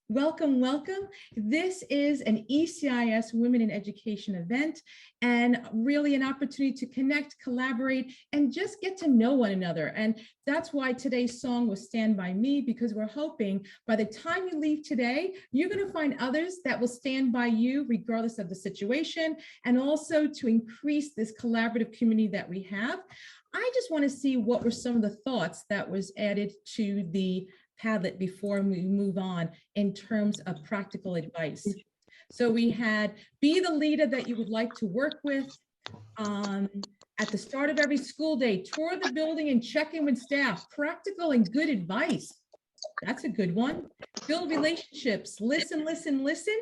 Welcome, welcome. This is an ECIS Women in Education event and really an opportunity to connect, collaborate, and just get to know one another. And that's why today's song was Stand By Me, because we're hoping by the time you leave today, you're going to find others that will stand by you regardless of the situation, and also to increase this collaborative community that we have. I just want to see what were some of the thoughts that was added to the Padlet before we move on in terms of practical advice. So we had, be the leader that you would like to work with. At the start of every school day, tour the building and check in with staff. Practical and good advice. That's a good one. Build relationships. Listen, listen, listen.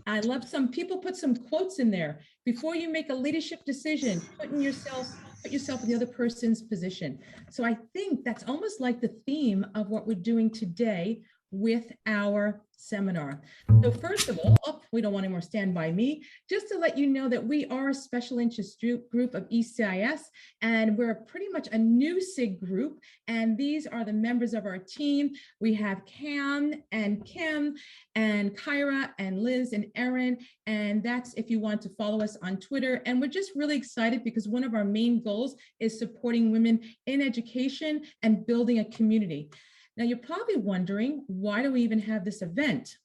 I love some people put some quotes in there. Before you make a leadership decision, put yourself in the other person's position. So I think that's almost like the theme of what we're doing today with our seminar. So first of all, we don't want any more Stand By Me, just to let you know that we are a special interest group of ECIS, and we're pretty much a new SIG group, and these are the members of our team. We have Cam and Kim and Kyra and Liz and Erin, and that's if you want to follow us on Twitter. And we're just really excited because one of our main goals is supporting women in education and building a community. Now, you're probably wondering, why do we even have this event?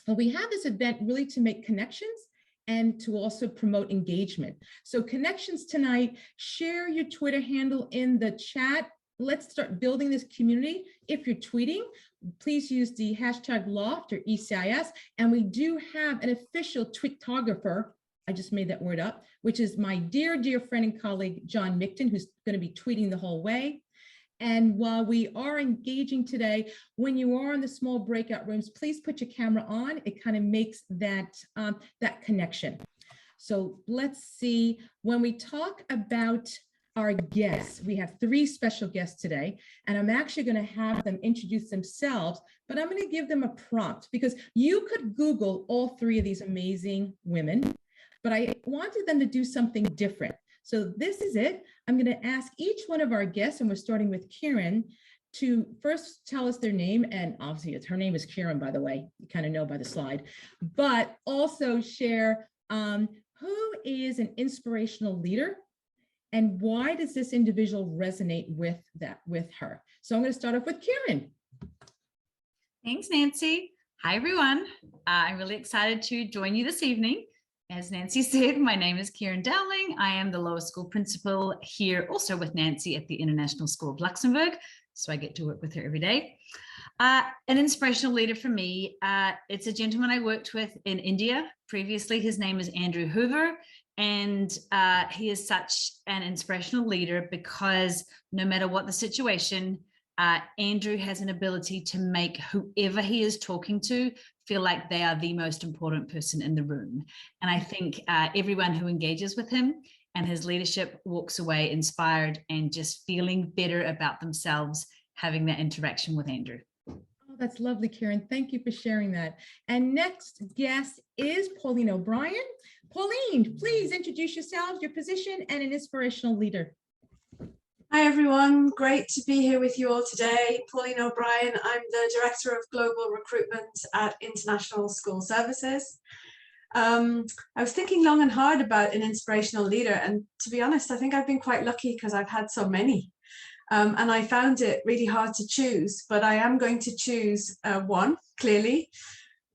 Well, we have this event really to make connections and to also promote engagement. So connections tonight, share your Twitter handle in the chat. Let's start building this community. If you're tweeting, please use the hashtag Loft or ECIS. And we do have an official tweetographer, I just made that word up, which is my dear, dear friend and colleague, John Micton, who's going to be tweeting the whole way. And while we are engaging today, when you are in the small breakout rooms, please put your camera on. It kind of makes that, that connection. So let's see, when we talk about our guests, we have 3 special guests today, and I'm actually going to have them introduce themselves, but I'm going to give them a prompt because you could Google all 3 of these amazing women, but I wanted them to do something different. So this is it. I'm going to ask each one of our guests, and we're starting with Keryn, to first tell us their name. And obviously, her name is Keryn, by the way. You kind of know by the slide. But also share who is an inspirational leader and why does this individual resonate with her. So I'm going to start off with Keryn. Thanks, Nancy. Hi, everyone. I'm really excited to join you this evening. As Nancy said, my name is Keryn Dowling. I am the lower school principal here, also with Nancy at the International School of Luxembourg. So I get to work with her every day. An inspirational leader for me, it's a gentleman I worked with in India previously. His name is Andrew Hoover, and he is such an inspirational leader because no matter what the situation, Andrew has an ability to make whoever he is talking to feel like they are the most important person in the room. And I think everyone who engages with him and his leadership walks away inspired and just feeling better about themselves having that interaction with Andrew. Oh, that's lovely, Keryn. Thank you for sharing that. And next guest is Pauline O'Brien. Pauline, please introduce yourself, your position, and an inspirational leader. Hi everyone, great to be here with you all today. Pauline O'Brien, I'm the Director of Global Recruitment at International School Services. I was thinking long and hard about an inspirational leader, and to be honest, I think I've been quite lucky because I've had so many. And I found it really hard to choose, but I am going to choose one, clearly,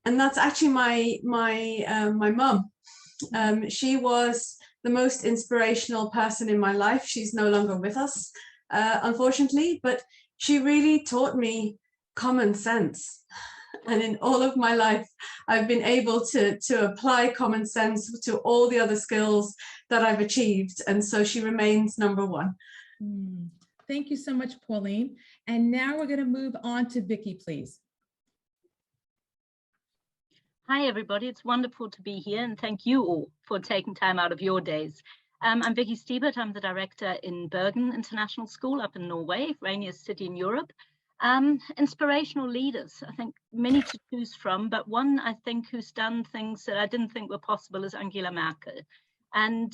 and that's actually my mum. She was the most inspirational person in my life. She's no longer with us, unfortunately, but she really taught me common sense. And in all of my life, I've been able to apply common sense to all the other skills that I've achieved. And so she remains number 1. Thank you so much, Pauline. And now we're going to move on to Vicky, please. Hi, everybody. It's wonderful to be here, and thank you all for taking time out of your days. I'm Vicky Stiebert. I'm the director in Bergen International School up in Norway, rainiest city in Europe. Inspirational leaders, I think many to choose from, but one I think who's done things that I didn't think were possible is Angela Merkel. And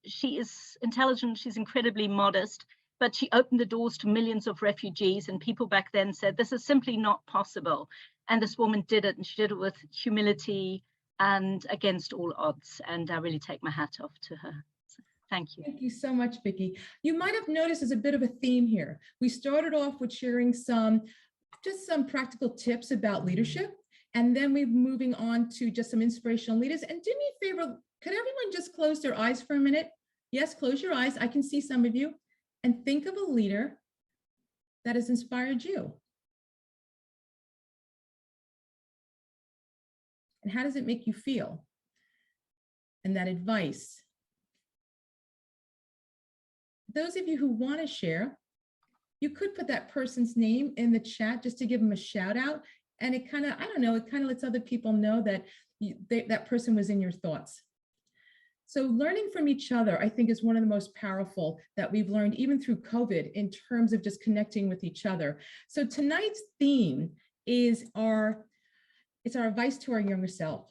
she is intelligent, she's incredibly modest, but she opened the doors to millions of refugees, and people back then said, this is simply not possible. And this woman did it, and she did it with humility and against all odds. And I really take my hat off to her. So, thank you. Thank you so much, Vicki. You might have noticed there's a bit of a theme here. We started off with sharing just some practical tips about leadership, and then we're moving on to just some inspirational leaders. And do me a favor, could everyone just close their eyes for a minute? Yes, close your eyes. I can see some of you. And think of a leader that has inspired you. And how does it make you feel? And that advice. Those of you who want to share, you could put that person's name in the chat just to give them a shout out. And it kind of, I don't know, it kind of lets other people know that that person was in your thoughts. So learning from each other, I think, is one of the most powerful that we've learned even through COVID in terms of just connecting with each other. So tonight's theme is it's our advice to our younger self.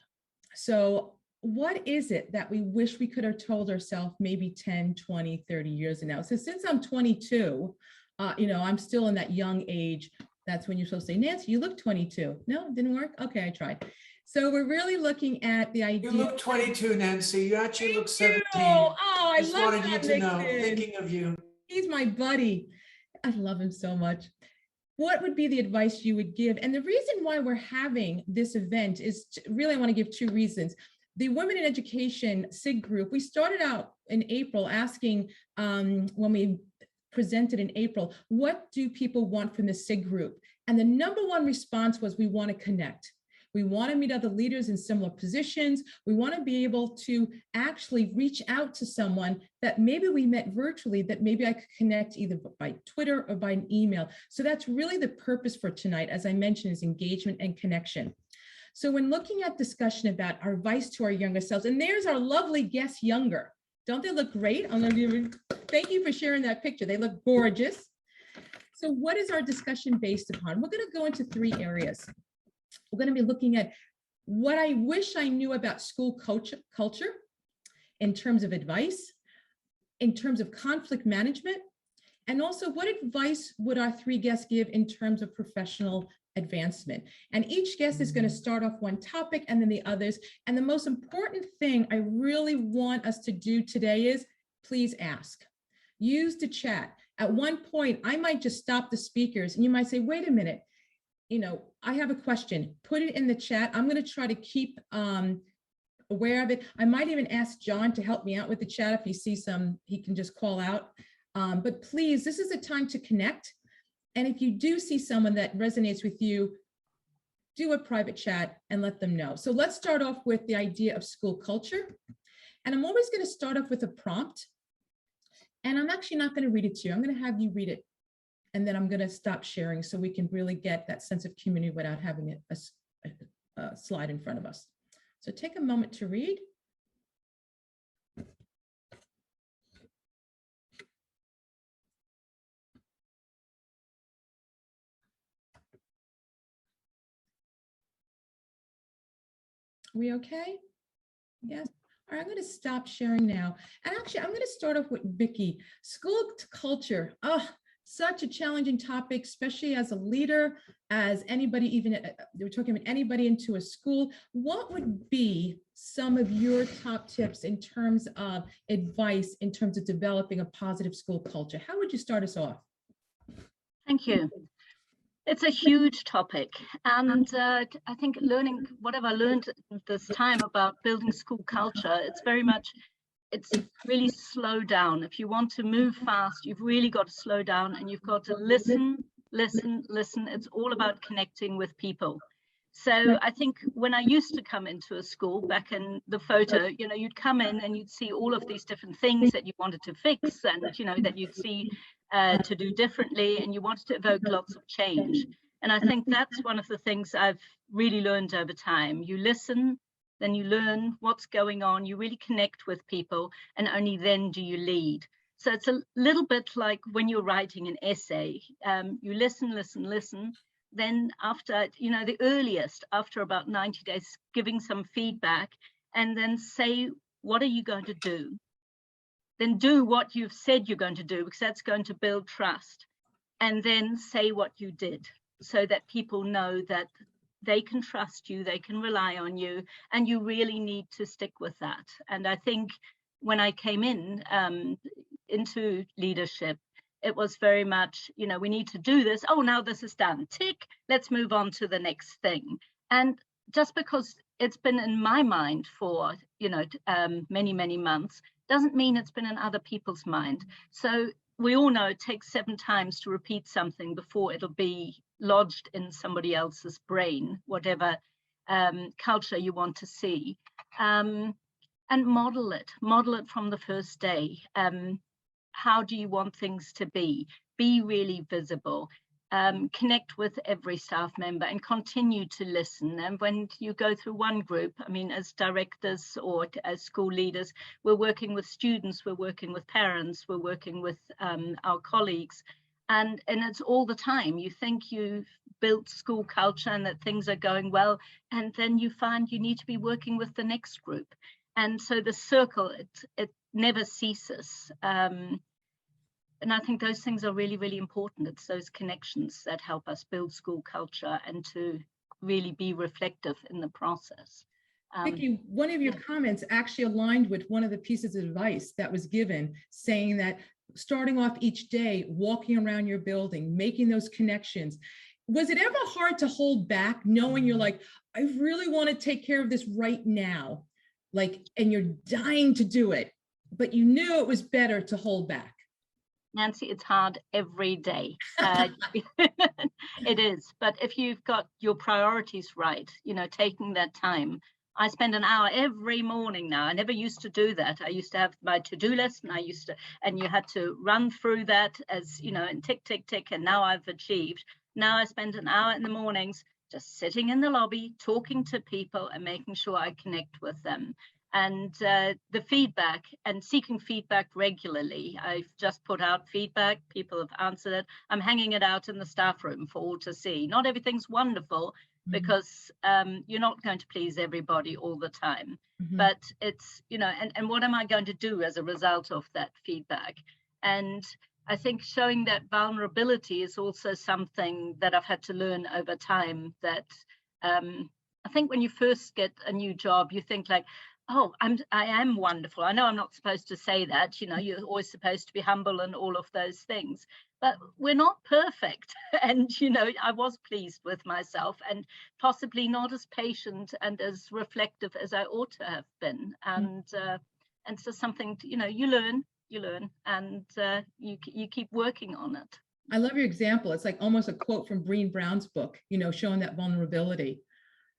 So what is it that we wish we could have told ourselves maybe 10, 20, 30 years ago? So since I'm 22, I'm still in that young age. That's when you're supposed to say, Nancy, you look 22. No, it didn't work. Okay, I tried. So we're really looking at the idea. You look 22, Nancy. You actually look 17. Oh, I just love wanted you that, to know, Nixon. thinking of you. He's my buddy. I love him so much. What would be the advice you would give? And the reason why we're having this event is really, I want to give two reasons. The Women in Education SIG group, we started out in April asking, when we presented in April, what do people want from the SIG group? And the number one response was, we want to connect. We want to meet other leaders in similar positions. We want to be able to actually reach out to someone that maybe we met virtually, that maybe I could connect either by Twitter or by an email. So that's really the purpose for tonight, as I mentioned, is engagement and connection. So when looking at discussion about our advice to our younger selves, and there's our lovely guest younger. Don't they look great? Thank you for sharing that picture. They look gorgeous. So what is our discussion based upon? We're going to go into three areas. We're going to be looking at what I wish I knew about school culture in terms of advice, in terms of conflict management, and also what advice would our three guests give in terms of professional advancement. And each guest is going to start off one topic and then the others. And the most important thing I really want us to do today is please ask. Use the chat. At one point, I might just stop the speakers and you might say, wait a minute, I have a question. Put it in the chat. I'm going to try to keep aware of it. I might even ask John to help me out with the chat. If he sees he can just call out. But please, this is a time to connect. And if you do see someone that resonates with you, do a private chat and let them know. So let's start off with the idea of school culture. And I'm always going to start off with a prompt. And I'm actually not going to read it to you. I'm going to have you read it. And then I'm going to stop sharing so we can really get that sense of community without having a slide in front of us. So take a moment to read. We okay? Yes. All right, I'm going to stop sharing now. And actually, I'm going to start off with Vicki. School culture. Oh, such a challenging topic, especially as a leader, as anybody, even we're talking about anybody into a school. What would be some of your top tips in terms of advice, in terms of developing a positive school culture? How would you start us off? Thank you. It's a huge topic, and I think learning what have I learned this time about building school culture, it's really slow down. If you want to move fast, you've really got to slow down and you've got to listen. It's all about connecting with people. So I think when I used to come into a school back in the photo, you'd come in and you'd see all of these different things that you wanted to fix and, that you'd see to do differently, and you wanted to evoke lots of change. And I think that's one of the things I've really learned over time. You listen, then you learn what's going on, you really connect with people, and only then do you lead. So it's a little bit like when you're writing an essay, you listen, then after, the earliest, after about 90 days, giving some feedback, and then say, what are you going to do? Then do what you've said you're going to do, because that's going to build trust. And then say what you did, so that people know that they can trust you, they can rely on you, and you really need to stick with that. And I think when I came into leadership, it was very much, you know, we need to do this. Oh, now this is done. Tick, let's move on to the next thing. And just because it's been in my mind for, you know, many, many months, doesn't mean it's been in other people's mind. So we all know it takes 7 times to repeat something before it'll be lodged in somebody else's brain, whatever culture you want to see. And model it from the first day. How do you want things to be? Be really visible. Connect with every staff member and continue to listen. And when you go through one group, I mean, as directors or as school leaders, we're working with students, we're working with parents, we're working with our colleagues. And it's all the time. You think you've built school culture and that things are going well, and then you find you need to be working with the next group. And so the circle, it never ceases. And I think those things are really, really important. It's those connections that help us build school culture and to really be reflective in the process. Vicki, one of your comments actually aligned with one of the pieces of advice that was given, saying that starting off each day, walking around your building, making those connections. Was it ever hard to hold back, knowing you're like, I really want to take care of this right now, like, and you're dying to do it, but you knew it was better to hold back? Nancy, it's hard every day. It is. But if you've got your priorities right, you know, taking that time. I spend an hour every morning now. I never used to do that. I used to have my to-do list, and you had to run through that as, you know, and tick, tick, tick. And now I've achieved. Now I spend an hour in the mornings just sitting in the lobby, talking to people and making sure I connect with them. And the feedback and seeking feedback regularly. I've just put out feedback. People have answered it. I'm hanging it out in the staff room for all to see. Not everything's wonderful because you're not going to please everybody all the time. But it's, you know, and what am I going to do as a result of that feedback? And I think showing that vulnerability is also something that I've had to learn over time, that I think when you first get a new job, you think like, oh, I am wonderful. I know I'm not supposed to say that, you know, you're always supposed to be humble and all of those things, but we're not perfect. And, you know, I was pleased with myself and possibly not as patient and as reflective as I ought to have been. And so something, you know, you learn and you keep working on it. I love your example. It's like almost a quote from Brené Brown's book, you know, showing that vulnerability.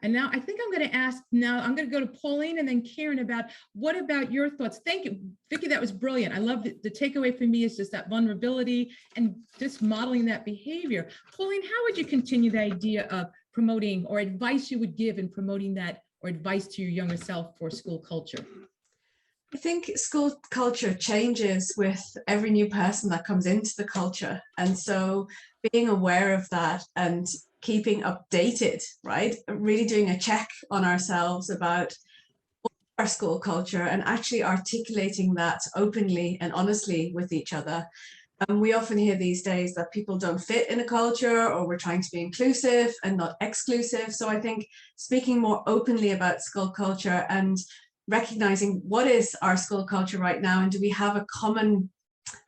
And now I think I'm going to go to Pauline and then Keryn about what about your thoughts? Thank you, Vicki, that was brilliant. I love the takeaway for me is just that vulnerability and just modeling that behavior. Pauline, how would you continue the idea of promoting or advice you would give in promoting that, or advice to your younger self for school culture? I think school culture changes with every new person that comes into the culture. And so being aware of that and keeping updated, right? Really doing a check on ourselves about our school culture and actually articulating that openly and honestly with each other. We often hear these days that people don't fit in a culture, or we're trying to be inclusive and not exclusive. So I think speaking more openly about school culture and recognizing what is our school culture right now, and do we have a common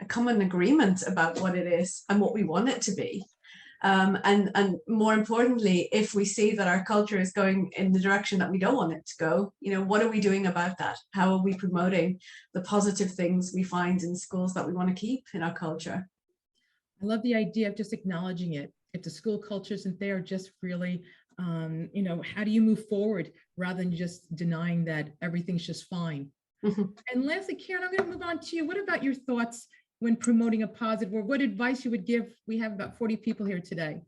agreement about what it is and what we want it to be. And more importantly, if we see that our culture is going in the direction that we don't want it to go, you know, what are we doing about that? How are we promoting the positive things we find in schools that we want to keep in our culture? I love the idea of just acknowledging it. If the school culture isn't there, just really, you know, how do you move forward rather than just denying that everything's just fine? And lastly, Keryn, I'm going to move on to you. What about your thoughts when promoting a positive, or what advice you would give? We have about 40 people here today.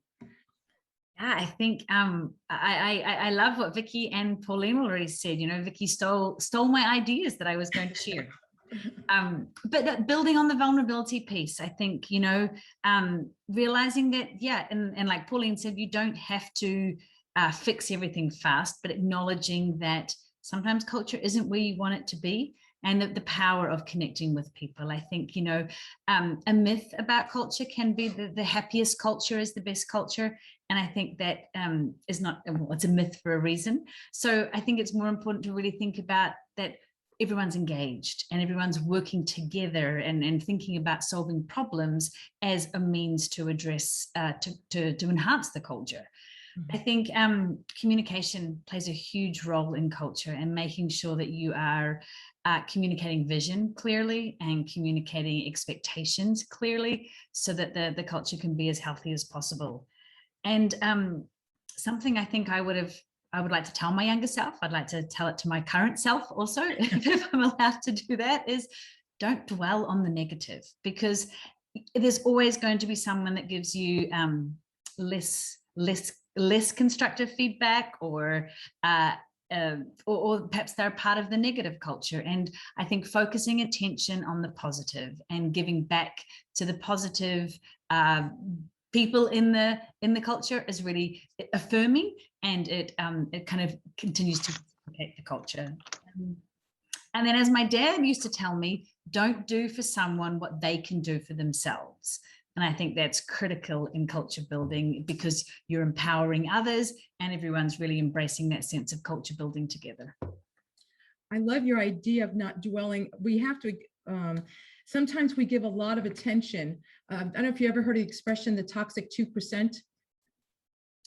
Yeah, I think I love what Vicki and Pauline already said. You know, Vicki stole my ideas that I was going to share. But that building on the vulnerability piece, I think, you know, realizing that, yeah, and like Pauline said, you don't have to fix everything fast, but acknowledging that sometimes culture isn't where you want it to be. And the power of connecting with people. I think, you know, a myth about culture can be the happiest culture is the best culture. And I think that is not, well, it's a myth for a reason. So I think it's more important to really think about that everyone's engaged and everyone's working together and thinking about solving problems as a means to address, to enhance the culture. I think communication plays a huge role in culture, and making sure that you are communicating vision clearly and communicating expectations clearly, so that the culture can be as healthy as possible. And something I think I would like to tell my younger self, I'd like to tell it to my current self also, if I'm allowed to do that, is don't dwell on the negative, because there's always going to be someone that gives you less constructive feedback, or perhaps they're part of the negative culture. And I think focusing attention on the positive and giving back to the positive people in the culture is really affirming, and it kind of continues to protect the culture. And then, as my dad used to tell me, don't do for someone what they can do for themselves. And I think that's critical in culture building, because you're empowering others and everyone's really embracing that sense of culture building together. I love your idea of not dwelling. We have to, sometimes we give a lot of attention. I don't know if you ever heard the expression, the toxic 2%,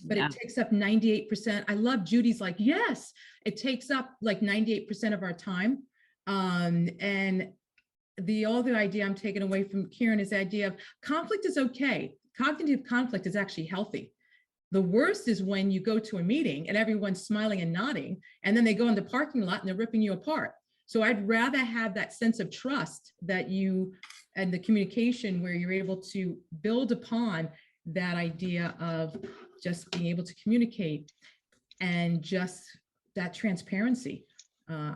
but it takes up 98%. I love Judy's like, yes, it takes up like 98% of our time. And the other idea I'm taking away from Keryn is the idea of conflict is okay. Cognitive conflict is actually healthy. The worst is when you go to a meeting and everyone's smiling and nodding, and then they go in the parking lot and they're ripping you apart. So I'd rather have that sense of trust that you, and the communication where you're able to build upon that idea of just being able to communicate and just that transparency.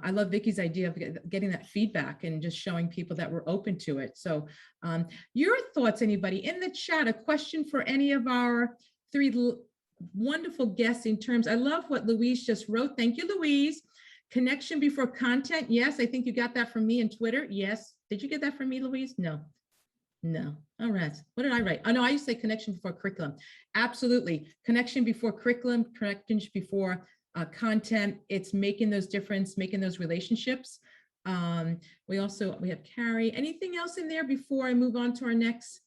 I love Vicky's idea of getting that feedback and just showing people that we're open to it. So your thoughts, anybody in the chat, a question for any of our three wonderful guests in terms, I love what Louise just wrote. Thank you, Louise. Connection before content. Yes, I think you got that from me in Twitter. Yes. Did you get that from me, Louise? No. No. All right. What did I write? Oh, no, I used to say connection before curriculum. Absolutely. Connection before curriculum, connection before content. It's making those difference, making those relationships. We have Carrie. Anything else in there before I move on to our next?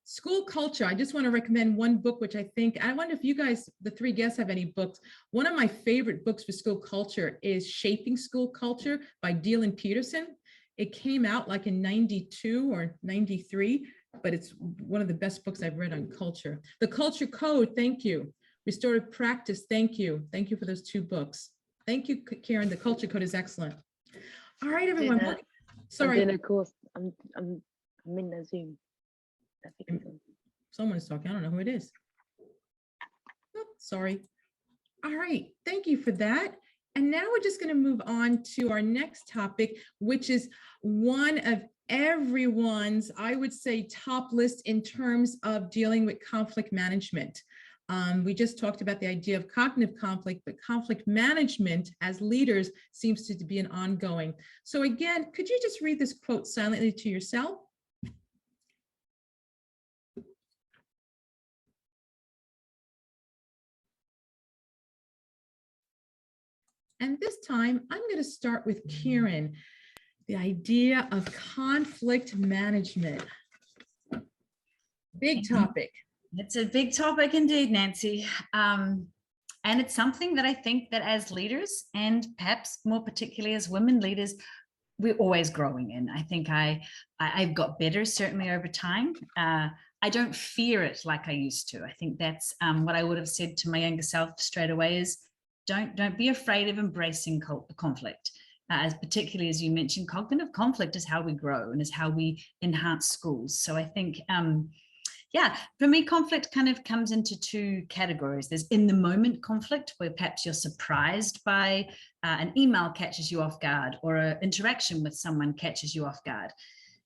School culture. I just want to recommend one book, which I wonder if you guys, the three guests, have any books. One of my favorite books for school culture is Shaping School Culture by Dylan Peterson. It came out like in 92 or 93, but it's one of the best books I've read on culture. The Culture Code, thank you. Restorative Practice, thank you. Thank you for those two books. Thank you, Keryn. The Culture Code is excellent. All right, everyone. Sorry. Of course, I'm in the Zoom. Someone's talking. I don't know who it is. Oh, sorry. All right. Thank you for that. And now we're just going to move on to our next topic, which is one of everyone's, I would say, top list in terms of dealing with conflict management. We just talked about the idea of cognitive conflict, but conflict management as leaders seems to be an ongoing. So again, could you just read this quote silently to yourself? And this time, I'm going to start with Keryn, the idea of conflict management. Big topic. It's a big topic indeed, Nancy. And it's something that I think that as leaders, and perhaps more particularly as women leaders, we're always growing in. I think I've got better, certainly over time. I don't fear it like I used to. I think that's what I would have said to my younger self straight away is, don't be afraid of embracing conflict. As particularly as you mentioned, cognitive conflict is how we grow and is how we enhance schools. So I think, yeah, for me, conflict kind of comes into two categories. There's in the moment conflict, where perhaps you're surprised by an email catches you off guard, or an interaction with someone catches you off guard.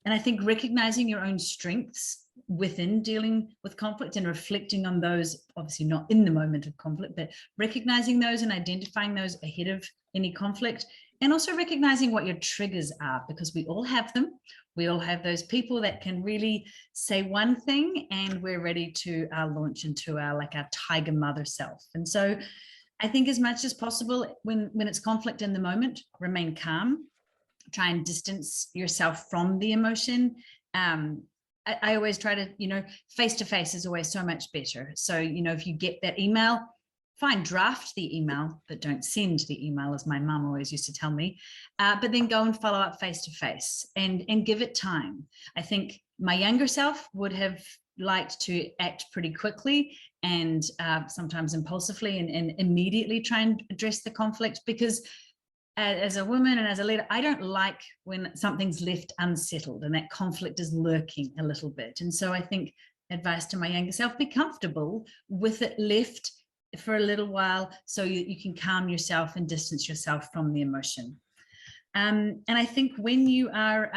And I think recognizing your own strengths within dealing with conflict and reflecting on those, obviously not in the moment of conflict, but recognizing those and identifying those ahead of any conflict, And also recognizing what your triggers are, because we all have them. We all have those people that can really say one thing and we're ready to launch into our tiger mother self. And so I think as much as possible, when it's conflict in the moment, remain calm, try and distance yourself from the emotion. I always try to, face-to-face is always so much better. So, if you get that email, fine, draft the email, but don't send the email, as my mum always used to tell me, but then go and follow up face-to-face and give it time. I think my younger self would have liked to act pretty quickly and sometimes impulsively and immediately try and address the conflict, because as a woman and as a leader, I don't like when something's left unsettled and that conflict is lurking a little bit. And so I think advice to my younger self, be comfortable with it left for a little while so you can calm yourself and distance yourself from the emotion. And I think when you are,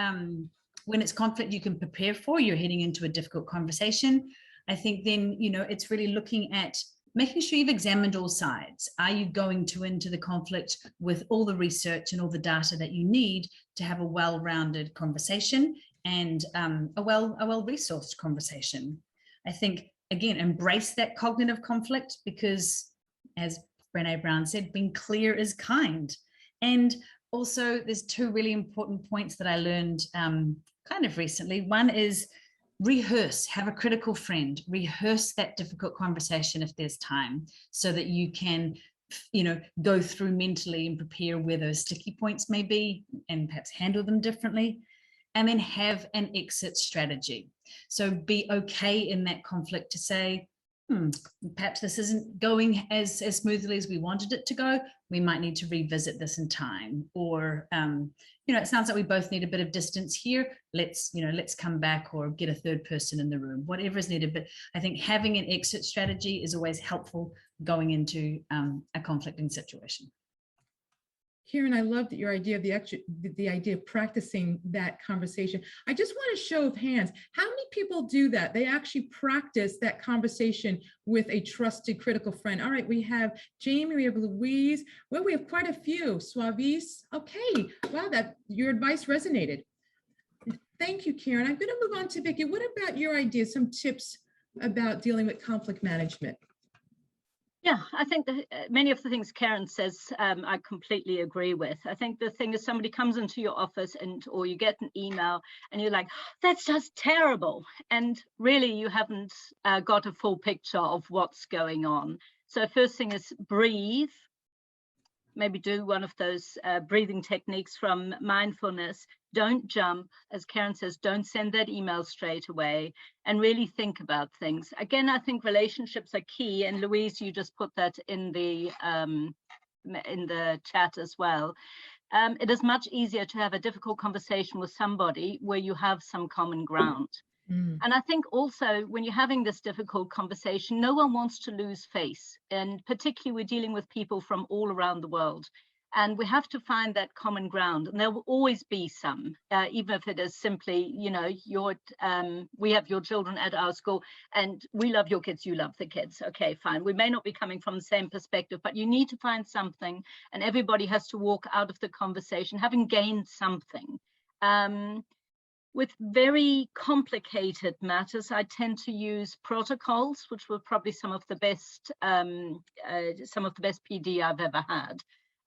when it's conflict you can prepare for, you're heading into a difficult conversation, I think then, it's really looking at making sure you've examined all sides. Are you going into the conflict with all the research and all the data that you need to have a well-rounded conversation and a well-resourced conversation? I think, again, embrace that cognitive conflict, because as Brené Brown said, being clear is kind. And also there's two really important points that I learned kind of recently. One is rehearse, have a critical friend, rehearse that difficult conversation if there's time, so that you can, go through mentally and prepare where those sticky points may be and perhaps handle them differently. And then have an exit strategy. So be okay in that conflict to say, perhaps this isn't going as smoothly as we wanted it to go. We might need to revisit this in time. Or, it sounds like we both need a bit of distance here. Let's come back or get a third person in the room, whatever is needed. But I think having an exit strategy is always helpful going into a conflicting situation. Keryn, I loved your idea of the idea of practicing that conversation. I just want a show of hands. How many people do that? They actually practice that conversation with a trusted critical friend. All right, we have Jamie, we have Louise. Well, we have quite a few. Suavis. Okay, wow, your advice resonated. Thank you, Keryn. I'm going to move on to Vicky. What about your ideas, some tips about dealing with conflict management? Yeah, I think that many of the things Keryn says, I completely agree with. I think the thing is, somebody comes into your office or you get an email and you're like, that's just terrible. And really you haven't got a full picture of what's going on. So first thing is breathe. Maybe do one of those breathing techniques from mindfulness. Don't jump, as Keryn says, don't send that email straight away, and really think about things. Again, I think relationships are key, and Louise, you just put that in the chat as well. It is much easier to have a difficult conversation with somebody where you have some common ground. And I think also when you're having this difficult conversation, no one wants to lose face, and particularly we're dealing with people from all around the world. And we have to find that common ground, and there will always be some, even if it is simply, we have your children at our school and we love your kids, you love the kids. Okay, fine. We may not be coming from the same perspective, but you need to find something, and everybody has to walk out of the conversation having gained something. With very complicated matters, I tend to use protocols, which were probably some of the best PD I've ever had.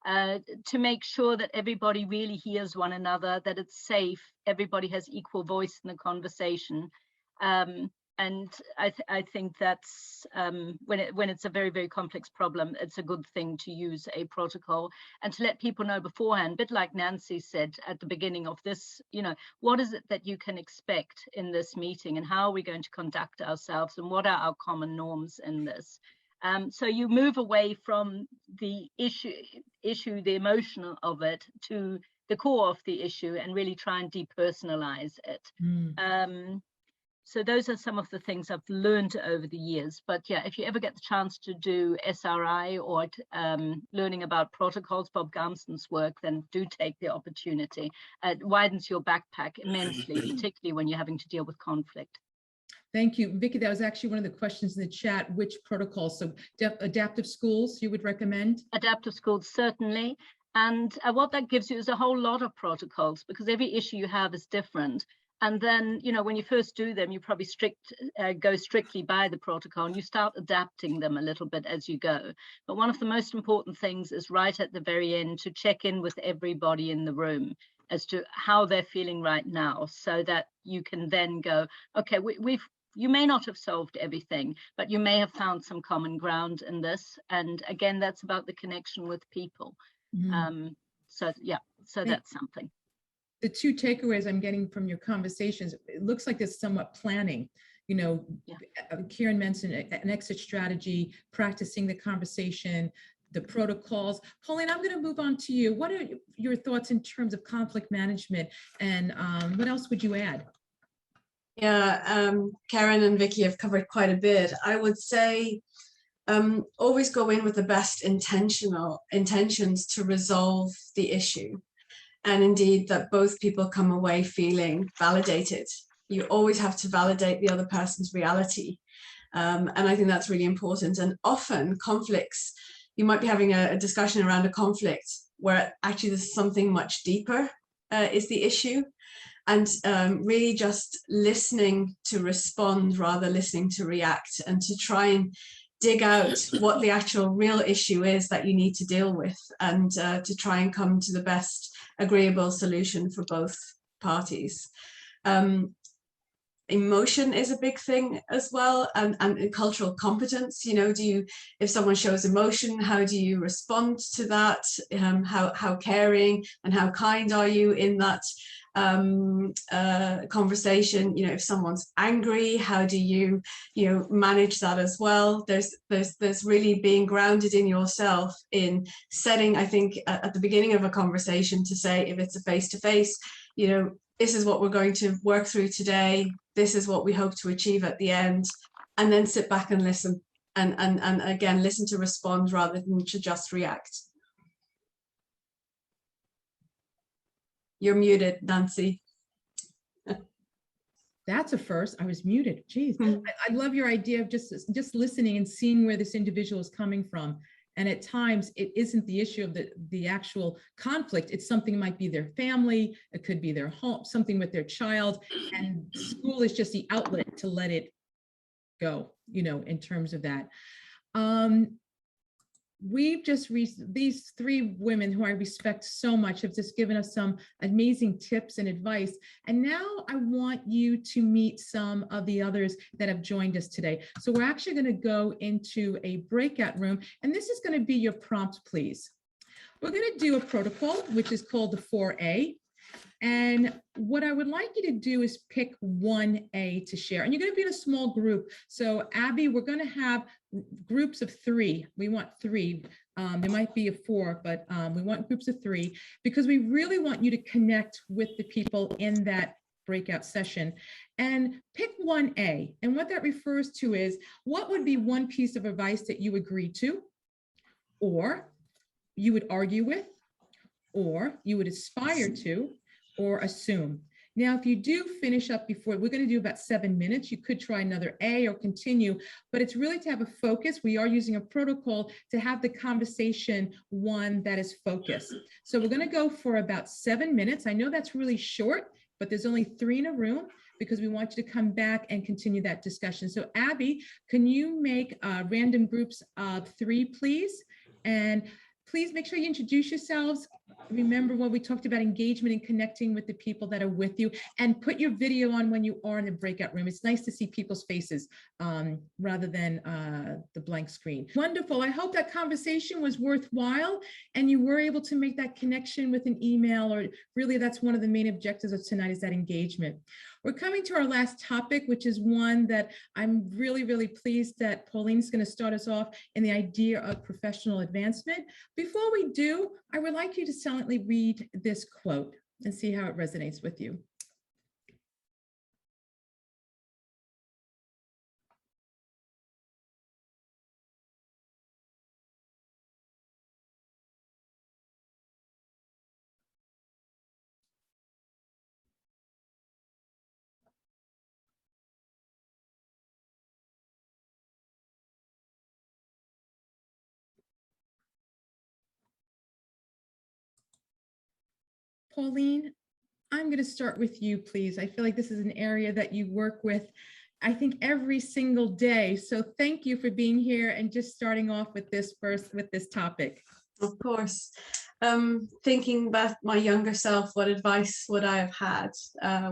To make sure that everybody really hears one another, that it's safe, everybody has equal voice in the conversation. And I think that's when it's a very, very complex problem, it's a good thing to use a protocol and to let people know beforehand, a bit like Nancy said at the beginning of this, what is it that you can expect in this meeting, and how are we going to conduct ourselves, and what are our common norms in this? So you move away from the issue, the emotional of it, to the core of the issue, and really try and depersonalize it. So those are some of the things I've learned over the years. But yeah, if you ever get the chance to do SRI or learning about protocols, Bob Garmston's work, then do take the opportunity. It widens your backpack immensely, particularly when you're having to deal with conflict. Thank you, Vicky. That was actually one of the questions in the chat. Which protocols? So adaptive schools you would recommend? Adaptive schools, certainly. And what that gives you is a whole lot of protocols, because every issue you have is different. And then, you know, when you first do them, you probably go strictly by the protocol, and you start adapting them a little bit as you go. But one of the most important things is right at the very end to check in with everybody in the room as to how they're feeling right now, so that you can then go, okay, you may not have solved everything, but you may have found some common ground in this. And again, that's about the connection with people. So yeah, so that's something. The two takeaways I'm getting from your conversations, it looks like there's somewhat planning. You know, Yeah. Keryn mentioned an exit strategy, practicing the conversation, the protocols. Pauline, I'm going to move on to you. What are your thoughts in terms of conflict management, and what else would you add? Yeah, Keryn and Vicky have covered quite a bit. I would say always go in with the best intentions to resolve the issue. And indeed, that both people come away feeling validated. You always have to validate the other person's reality. And I think that's really important. And often conflicts, you might be having a discussion around a conflict where actually there's something much deeper is the issue. And really just listening to respond rather listening to react, and to try and dig out what the actual real issue is that you need to deal with, and to try and come to the best agreeable solution for both parties. Emotion is a big thing as well, and cultural competence. You know, if someone shows emotion, how do you respond to that? How caring and how kind are you in that conversation? You know, if someone's angry, how do you manage that as well? There's really being grounded in yourself, in setting, I think, at the beginning of a conversation, to say, if it's a face-to-face, you know, this is what we're going to work through today, this is what we hope to achieve at the end, and then sit back and listen, and again listen to respond rather than to just react. You're muted, Nancy. That's a first. I was muted. Geez. I love your idea of just listening and seeing where this individual is coming from. And at times it isn't the issue of the actual conflict. It's something, it might be their family, it could be their home, something with their child, and school is just the outlet to let it go, you know, in terms of that. We've just these three women who I respect so much have just given us some amazing tips and advice. And now I want you to meet some of the others that have joined us today. So we're actually going to go into a breakout room, and this is going to be your prompt, please. We're going to do a protocol, which is called the 4A. And what I would like you to do is pick 1A to share. And you're going to be in a small group. So Abby, we're going to have groups of 3. We want 3. There might be a 4, but we want groups of 3, because we really want you to connect with the people in that breakout session. And pick 1A. And what that refers to is, what would be one piece of advice that you agree to, or you would argue with, or you would aspire to, or assume. Now, if you do finish up before, we're going to do about 7 minutes. You could try another A or continue, but it's really to have a focus. We are using a protocol to have the conversation one that is focused. So we're going to go for about 7 minutes. I know that's really short, but there's only 3 in a room, because we want you to come back and continue that discussion. So Abby, can you make random groups of 3, please? And please make sure you introduce yourselves. Remember what we talked about, engagement and connecting with the people that are with you, and put your video on when you are in the breakout room. It's nice to see people's faces rather than the blank screen. Wonderful. I hope that conversation was worthwhile and you were able to make that connection with an email, or really that's one of the main objectives of tonight, is that engagement. We're coming to our last topic, which is one that I'm really, really pleased that Pauline's going to start us off in, the idea of professional advancement. Before we do, I would like you to silently read this quote and see how it resonates with you. Pauline, I'm going to start with you, please. I feel like this is an area that you work with, I think, every single day. So thank you for being here and just starting off with this topic. Of course. Thinking about my younger self, what advice would I have had?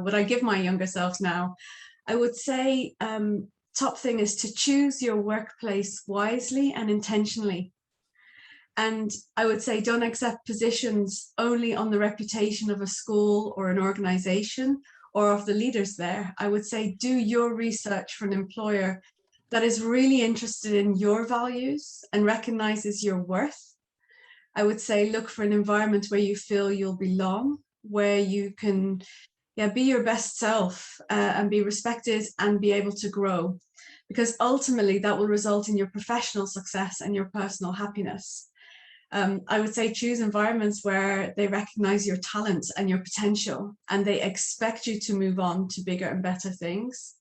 Would I give my younger self now? I would say top thing is to choose your workplace wisely and intentionally. And I would say don't accept positions only on the reputation of a school or an organization or of the leaders there. I would say do your research for an employer that is really interested in your values and recognizes your worth. I would say look for an environment where you feel you'll belong, where you can be your best self and be respected and be able to grow, because ultimately that will result in your professional success and your personal happiness. I would say choose environments where they recognize your talent and your potential and they expect you to move on to bigger and better things.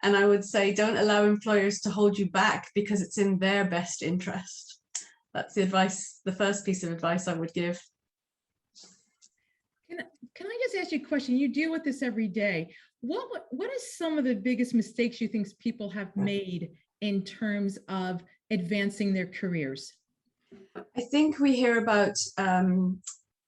And I would say don't allow employers to hold you back because it's in their best interest. That's the advice, the first piece of advice I would give. Can I just ask you a question? You deal with this every day. What is some of the biggest mistakes you think people have made in terms of advancing their careers? I think we hear about, and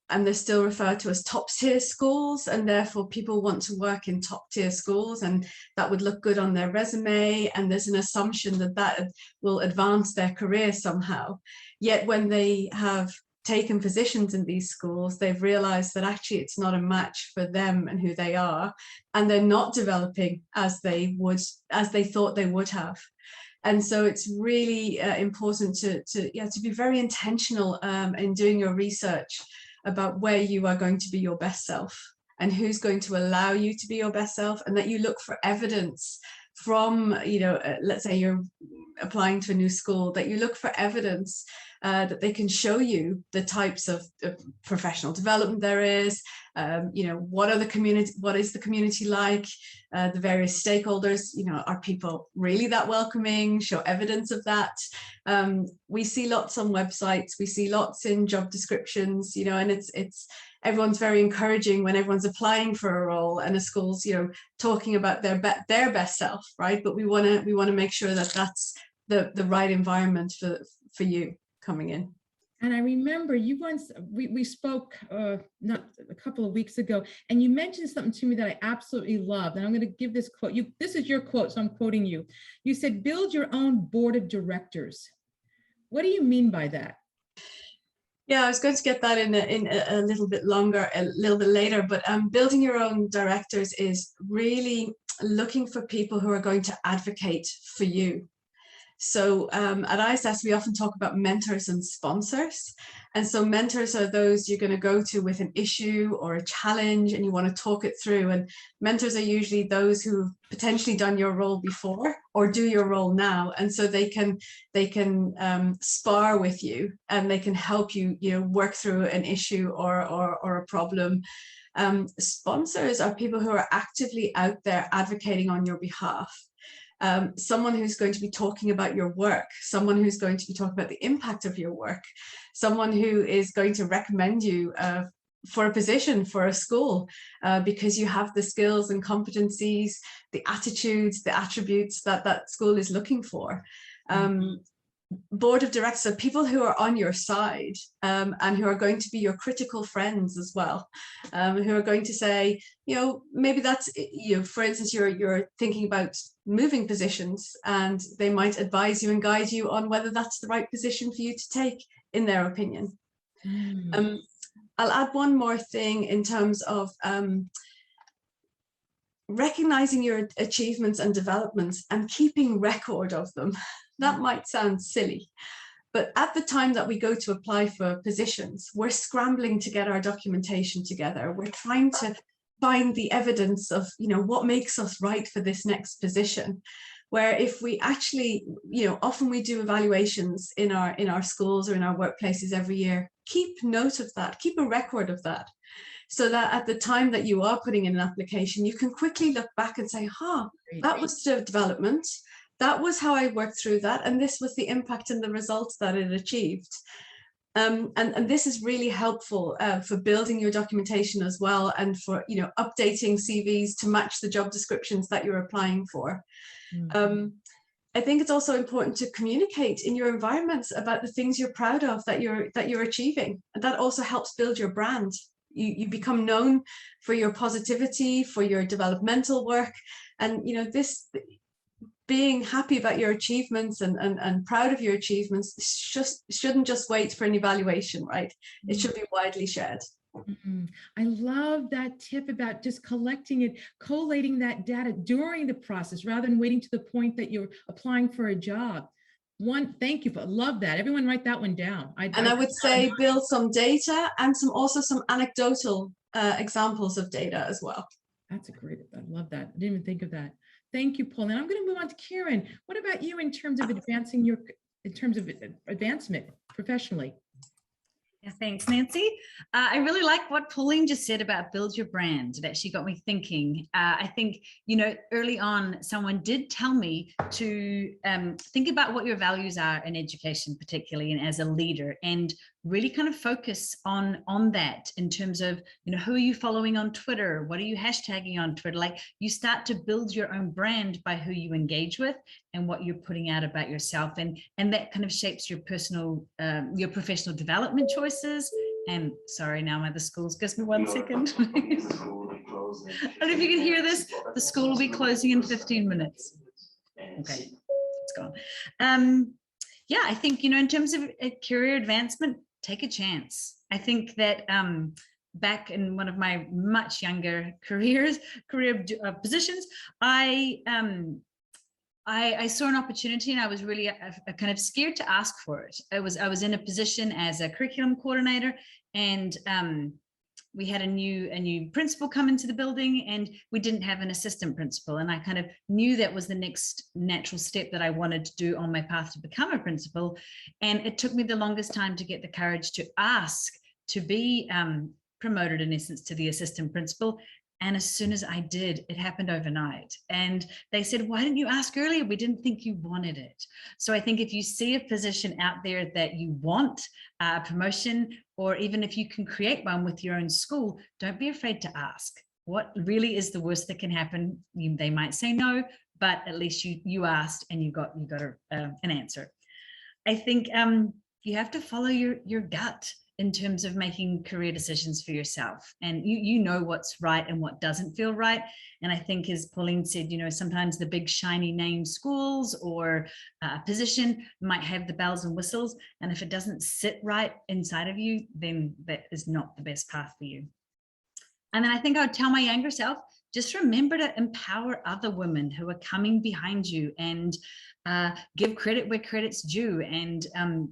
they're still referred to as top tier schools, and therefore people want to work in top tier schools and that would look good on their resume, and there's an assumption that that will advance their career somehow. Yet when they have taken positions in these schools, they've realized that actually it's not a match for them and who they are, and they're not developing as they thought they would have. And so it's really important to be very intentional in doing your research about where you are going to be your best self and who's going to allow you to be your best self, and that you look for evidence from, let's say you're applying to a new school, that you look for evidence that they can show you the types of professional development there is, what is the community like, the various stakeholders, are people really that welcoming, show evidence of that. We see lots on websites, we see lots in job descriptions, and it's everyone's very encouraging when everyone's applying for a role and a school's, talking about their best self, right? But we want to make sure that that's the right environment for you coming in. And I remember you once, we spoke not a couple of weeks ago, and you mentioned something to me that I absolutely loved. And I'm going to give this quote. This is your quote, so I'm quoting you. You said, build your own board of directors. What do you mean by that? Yeah, I was going to get that in a little bit later, but building your own directors is really looking for people who are going to advocate for you. So at ECIS, we often talk about mentors and sponsors. And so mentors are those you're going to go to with an issue or a challenge and you want to talk it through. And mentors are usually those who've potentially done your role before or do your role now. And so they can spar with you and they can help you, work through an issue or a problem. Sponsors are people who are actively out there advocating on your behalf. Someone who's going to be talking about your work, someone who's going to be talking about the impact of your work, someone who is going to recommend you for a position, for a school, because you have the skills and competencies, the attitudes, the attributes that school is looking for. Board of directors are people who are on your side and who are going to be your critical friends as well, who are going to say, maybe that's, for instance, you're thinking about moving positions and they might advise you and guide you on whether that's the right position for you to take, in their opinion. I'll add one more thing in terms of recognizing your achievements and developments and keeping record of them. That might sound silly, but at the time that we go to apply for positions, we're scrambling to get our documentation together. We're trying to find the evidence of, what makes us right for this next position. Where if we actually, often we do evaluations in our schools or in our workplaces every year, keep note of that, keep a record of that. So that at the time that you are putting in an application, you can quickly look back and say, that was the development. That was how I worked through that. And this was the impact and the results that it achieved. And this is really helpful for building your documentation as well, and for updating CVs to match the job descriptions that you're applying for. I think it's also important to communicate in your environments about the things you're proud of that you're achieving, and that also helps build your brand. You become known for your positivity, for your developmental work, and this being happy about your achievements and proud of your achievements shouldn't just wait for an evaluation, right? It should be widely shared. I love that tip about just collecting it, collating that data during the process rather than waiting to the point that you're applying for a job. Thank you, I love that. Everyone write that one down. I would say build some data and also some anecdotal examples of data as well. That's a great, I love that. I didn't even think of that. Thank you, Pauline. I'm going to move on to Keryn. What about you in terms of advancement professionally? Yeah, thanks, Nancy. I really like what Pauline just said about build your brand. It actually got me thinking. I think, early on, someone did tell me to think about what your values are in education, particularly, and as a leader, and really kind of focus on that in terms of, who are you following on Twitter? What are you hashtagging on Twitter? Like, you start to build your own brand by who you engage with and what you're putting out about yourself. And that kind of shapes your your professional development choices. And sorry, now I'm at the schools. Give me 1 second. I don't know if you can hear this. The school will be closing in 15 minutes. Okay, it's gone. Yeah, I think, in terms of career advancement, take a chance. I think that back in one of my much younger career positions, I saw an opportunity, and I was really kind of scared to ask for it. I was in a position as a curriculum coordinator, and we had a new principal come into the building, and we didn't have an assistant principal. And I kind of knew that was the next natural step that I wanted to do on my path to become a principal. And it took me the longest time to get the courage to ask to be promoted, in essence, to the assistant principal. And as soon as I did, it happened overnight. And they said, why didn't you ask earlier? We didn't think you wanted it. So I think if you see a position out there that you want a promotion, or even if you can create one with your own school, don't be afraid to ask. What really is the worst that can happen? They might say no, but at least you asked and you got an answer. I think you have to follow your gut in terms of making career decisions for yourself, and you know what's right and what doesn't feel right. And I think, as Pauline said, sometimes the big shiny name schools or position might have the bells and whistles, and if it doesn't sit right inside of you, then that is not the best path for you. And then I think I would tell my younger self, just remember to empower other women who are coming behind you, and give credit where credit's due, and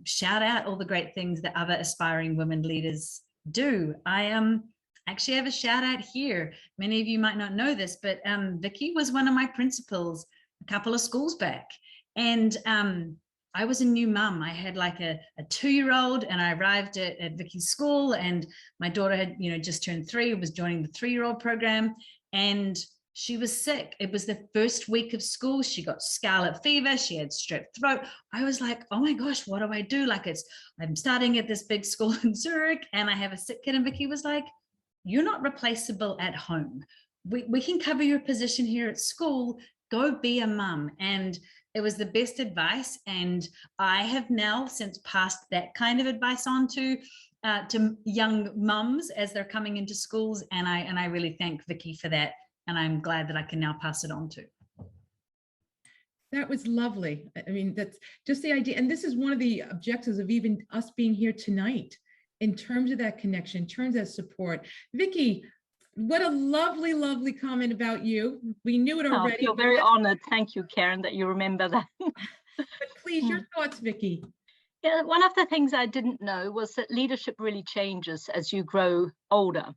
shout out all the great things that other aspiring women leaders do. I actually have a shout out here. Many of you might not know this, but Vicky was one of my principals a couple of schools back. And I was a new mum. I had like a 2-year-old, and I arrived at Vicky's school, and my daughter had just turned 3, was joining the 3-year-old program, and she was sick. It was the first week of school. She got scarlet fever. She had strep throat. I was like, oh my gosh, what do I do? Like, I'm starting at this big school in Zurich, and I have a sick kid. And Vicky was like, you're not replaceable at home. We can cover your position here at school. Go be a mum. And it was the best advice. And I have now since passed that kind of advice on to young mums as they're coming into schools. And I really thank Vicky for that. And I'm glad that I can now pass it on to. That was lovely. I mean, that's just the idea. And this is one of the objectives of even us being here tonight, in terms of that connection, in terms of support. Vicky, what a lovely, lovely comment about you. We knew it already. I feel very honored. Thank you, Keryn, that you remember that. But please, your thoughts, Vicky. Yeah, one of the things I didn't know was that leadership really changes as you grow older.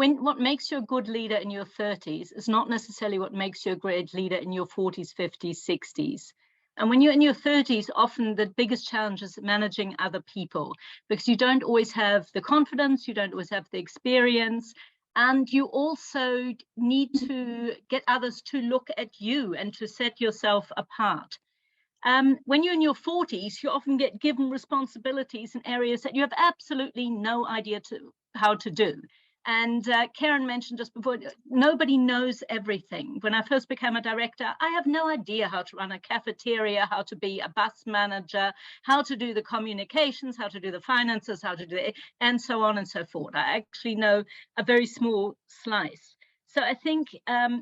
What makes you a good leader in your 30s is not necessarily what makes you a great leader in your 40s, 50s, 60s. And when you're in your 30s, often the biggest challenge is managing other people, because you don't always have the confidence, you don't always have the experience, and you also need to get others to look at you and to set yourself apart. When you're in your 40s, you often get given responsibilities in areas that you have absolutely no idea how to do. And Keryn mentioned just before, nobody knows everything. When I first became a director, I have no idea how to run a cafeteria, how to be a bus manager, how to do the communications, how to do the finances, how to do it, and so on and so forth. I actually know a very small slice. So I think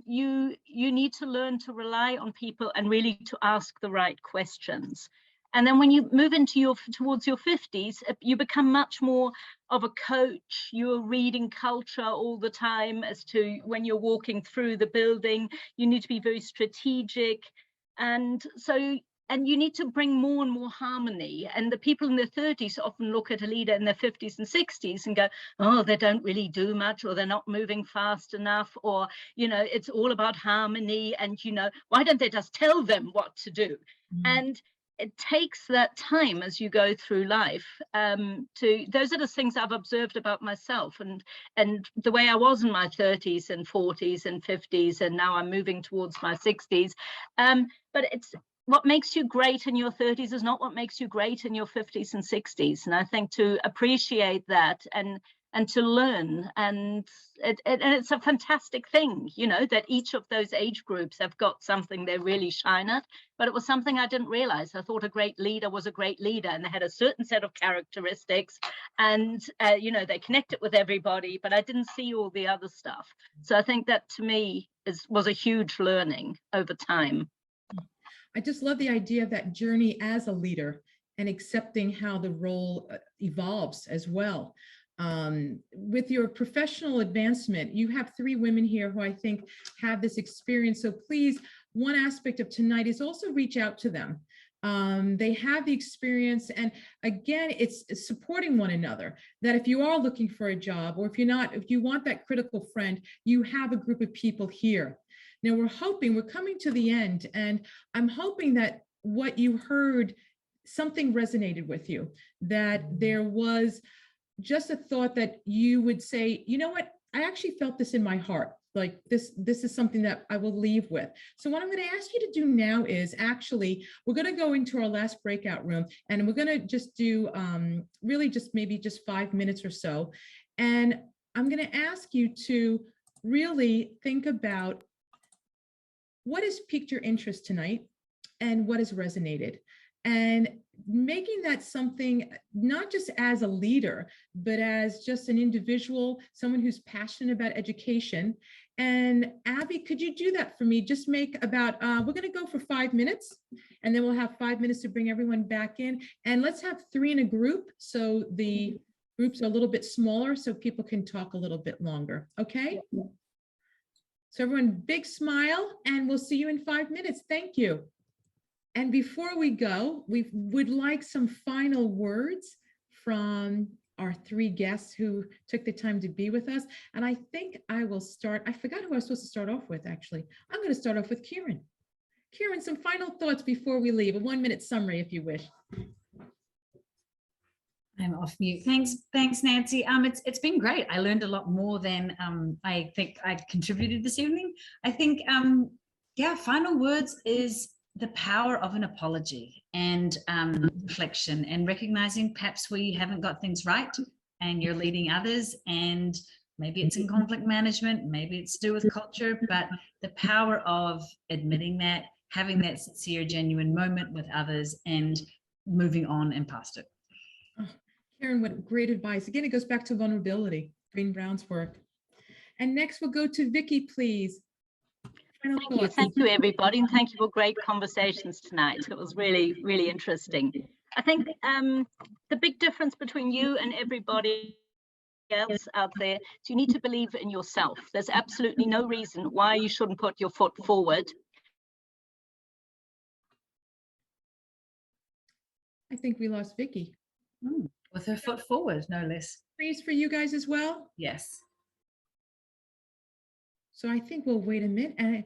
you need to learn to rely on people and really to ask the right questions. And then when you move into towards your 50s, you become much more of a coach. You're reading culture all the time as to when you're walking through the building, you need to be very strategic. And you need to bring more and more harmony. And the people in their 30s often look at a leader in their 50s and 60s and go, oh, they don't really do much, or they're not moving fast enough, or, you know, it's all about harmony. And, you know, why don't they just tell them what to do? And it takes that time as you go through life those are the things I've observed about myself and the way I was in my 30s and 40s and 50s, and now I'm moving towards my 60s. But it's what makes you great in your 30s is not what makes you great in your 50s and 60s. And I think to appreciate that and to learn, and it's a fantastic thing, you know, that each of those age groups have got something they really shine at. But it was something I didn't realize. I thought a great leader was a great leader, and they had a certain set of characteristics, and you know, they connected with everybody, but I didn't see all the other stuff. So I think that to me was a huge learning over time. I just love the idea of that journey as a leader and accepting how the role evolves as well. With your professional advancement, you have 3 women here who I think have this experience. So please, one aspect of tonight is also reach out to them. They have the experience, and again, it's supporting one another, that if you are looking for a job, or if you want that critical friend, you have a group of people here. Now we're coming to the end, and I'm hoping that what you heard, something resonated with you, that there was just a thought that you would say, you know what, I actually felt this in my heart. Like this is something that I will leave with. So what I'm going to ask you to do now is actually, we're going to go into our last breakout room, and we're going to just do really just maybe just 5 minutes or so. And I'm going to ask you to really think about what has piqued your interest tonight and what has resonated, and making that something not just as a leader, but as just an individual, someone who's passionate about education. And Abby, could you do that for me? Just make about, we're going to go for 5 minutes, and then we'll have 5 minutes to bring everyone back in. And let's have 3 in a group, so the groups are a little bit smaller, so people can talk a little bit longer. Okay? So everyone, big smile, and we'll see you in 5 minutes. Thank you. And before we go, we would like some final words from our 3 guests who took the time to be with us. And I think I will start. I forgot who I was supposed to start off with, actually. I'm going to start off with Keryn. Keryn, some final thoughts before we leave. A 1-minute summary, if you wish. I'm off mute. Thanks, Nancy. It's been great. I learned a lot more than I think I contributed this evening. I think, yeah, final words is the power of an apology and reflection, and recognizing perhaps where you haven't got things right and you're leading others, and maybe it's in conflict management, maybe it's to do with culture, but the power of admitting that, having that sincere, genuine moment with others, and moving on and past it. Oh, Keryn, what great advice. Again, it goes back to vulnerability, Green Brown's work. And next we'll go to Vicky, please. Thank you, everybody, and thank you for great conversations tonight. It was really, really interesting. I think the big difference between you and everybody else out there is you need to believe in yourself. There's absolutely no reason why you shouldn't put your foot forward. I think we lost Vicky. With her foot forward, no less. Freeze for you guys as well? Yes. So I think we'll wait a minute, and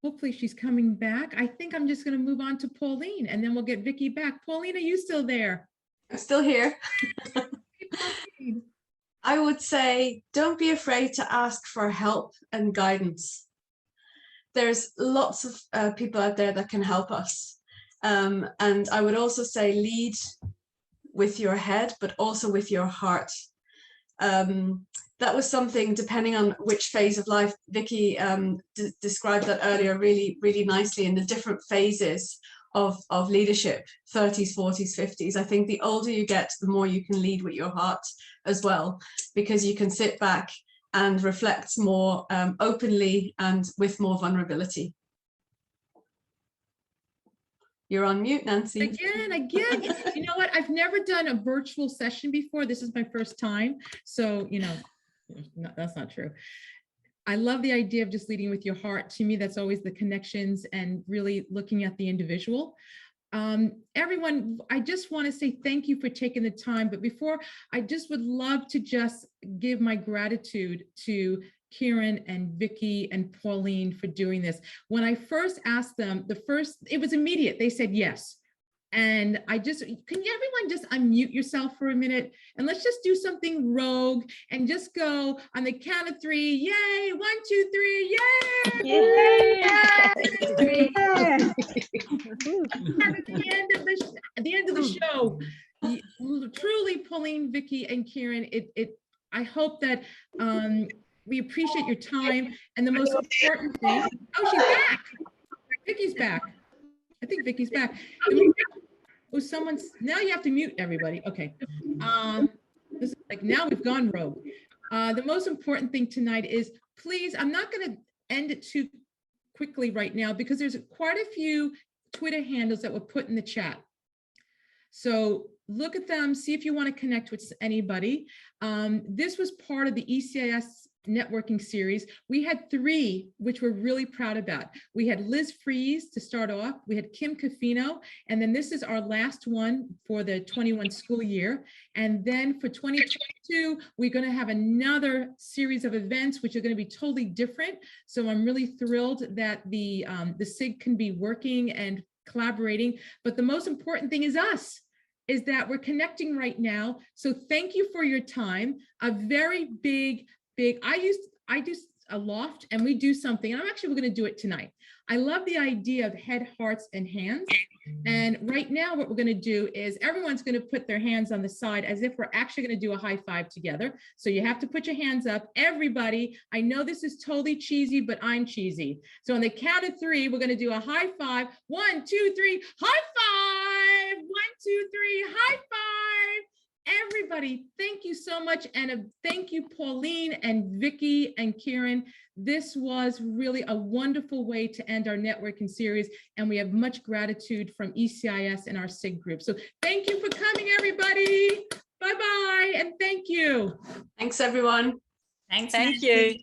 hopefully she's coming back. I think I'm just going to move on to Pauline, and then we'll get Vicky back. Pauline, are you still there? I'm still here. I would say, don't be afraid to ask for help and guidance. There's lots of people out there that can help us. And I would also say lead with your head, but also with your heart. That was something, depending on which phase of life, Vicky described that earlier really, really nicely, in the different phases of leadership, 30s, 40s, 50s. I think the older you get, the more you can lead with your heart as well, because you can sit back and reflect more openly and with more vulnerability. You're on mute, Nancy. Again. You know what? I've never done a virtual session before. This is my first time. So, you know, that's not true. I love the idea of just leading with your heart. To me, that's always the connections and really looking at the individual. Everyone, I just want to say thank you for taking the time. But before, I just would love to just give my gratitude to Keryn and Vicky and Pauline for doing this. When I first asked them, it was immediate. They said yes. And can everyone just unmute yourself for a minute and let's just do something rogue and just go on the count of 3. Yay! 1, 2, 3. Yay! Yay! At the end of the show, truly, Pauline, Vicky, and Keryn, I hope that we appreciate your time. And the most important thing, oh, she's back. Vicky's back. I think Vicky's back. Oh, now you have to mute everybody. Okay. This is like, now we've gone rogue. The most important thing tonight is, please, I'm not going to end it too quickly right now because there's quite a few Twitter handles that were put in the chat. So look at them, see if you want to connect with anybody. This was part of the ECIS networking series. We had 3, which we're really proud about. We had Liz Fries to start off. We had Kim Cafino. And then this is our last one for the 21 school year. And then for 2022, we're going to have another series of events, which are going to be totally different. So I'm really thrilled that the SIG can be working and collaborating. But the most important thing is us. Is that we're connecting right now. So thank you for your time. A very big, I do a loft and we do something, and I'm actually going to do it tonight. I love the idea of head, hearts, and hands. And right now what we're going to do is everyone's going to put their hands on the side as if we're actually going to do a high five together. So you have to put your hands up. Everybody, I know this is totally cheesy, but I'm cheesy. So on the count of 3, we're going to do a high five. 1, 2, 3, high five. 1, 2, 3, high five. Everybody, thank you so much. And thank you, Pauline and Vicky and Keryn. This was really a wonderful way to end our networking series. And we have much gratitude from ECIS and our SIG group. So thank you for coming, everybody. Bye-bye, and thank you. Thanks, everyone. Thanks. Thank you.